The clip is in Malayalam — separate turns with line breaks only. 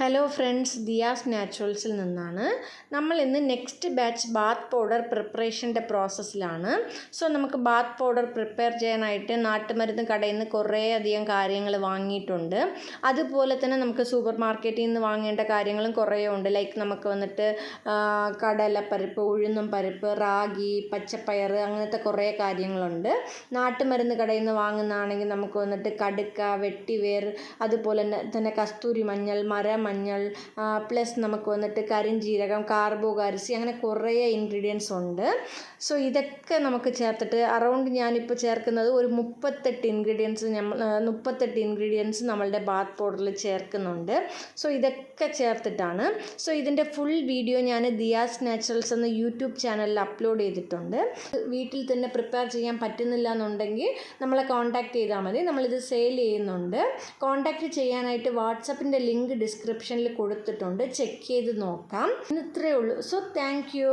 ഹലോ ഫ്രണ്ട്സ്, ദിയാസ് നാച്ചുറൽസിൽ നിന്നാണ്. നമ്മൾ ഇന്ന് നെക്സ്റ്റ് ബാച്ച് ബാത്ത് പൗഡർ പ്രിപ്പറേഷൻ്റെ പ്രോസസ്സിലാണ്. സോ നമുക്ക് ബാത്ത് പൗഡർ പ്രിപ്പയർ ചെയ്യാനായിട്ട് നാട്ടുമരുന്ന് കടയിൽ നിന്ന് കുറേ അധികം കാര്യങ്ങൾ വാങ്ങിയിട്ടുണ്ട്. അതുപോലെ തന്നെ നമുക്ക് സൂപ്പർ മാർക്കറ്റിൽ നിന്ന് വാങ്ങേണ്ട കാര്യങ്ങളും കുറേ ഉണ്ട്. ലൈക്ക് നമുക്ക് വന്നിട്ട് കടലപ്പരിപ്പ്, ഉഴുന്നും പരിപ്പ്, റാഗി, പച്ചപ്പയർ, അങ്ങനത്തെ കുറേ കാര്യങ്ങളുണ്ട്. നാട്ടുമരുന്ന് കടയിൽ നിന്ന് വാങ്ങുന്നതാണെങ്കിൽ നമുക്ക് വന്നിട്ട് കടുക്ക, വെട്ടിവേർ, അതുപോലെ തന്നെ കസ്തൂരി മഞ്ഞൾ, മഞ്ഞൾ, പ്ലസ് നമുക്ക് വന്നിട്ട് കരിഞ്ജീരകം, കാർബോകാരിസി, അങ്ങനെ കുറേ ഇൻഗ്രീഡിയൻസ് ഉണ്ട്. സോ ഇതൊക്കെ നമുക്ക് ചേർത്തിട്ട് അറൗണ്ട് ഞാനിപ്പോൾ ചേർക്കുന്നത് ഒരു 38 ഇൻഗ്രീഡിയൻസ് നമ്മളുടെ ബാത്ത് പൗഡറിൽ ചേർക്കുന്നുണ്ട്. സോ ഇതൊക്കെ ചേർത്തിട്ടാണ്. സോ ഇതിൻ്റെ ഫുൾ വീഡിയോ ഞാൻ ദിയാസ് നാച്ചുറൽസ് എന്ന യൂട്യൂബ് ചാനലിൽ അപ്ലോഡ് ചെയ്തിട്ടുണ്ട്. വീട്ടിൽ തന്നെ പ്രിപ്പയർ ചെയ്യാൻ പറ്റുന്നില്ല എന്നുണ്ടെങ്കിൽ നമ്മളെ കോൺടാക്റ്റ് ചെയ്താൽ മതി. നമ്മളിത് സെയിൽ ചെയ്യുന്നുണ്ട്. കോൺടാക്റ്റ് ചെയ്യാനായിട്ട് വാട്സപ്പിൻ്റെ ലിങ്ക് ഡിസ്ക്രിപ്ഷനിൽ കൊടുത്തിട്ടുണ്ട്. ചെക്ക് ചെയ്ത് നോക്കാം. ഇത്രയേ ഉള്ളൂ. So thank you.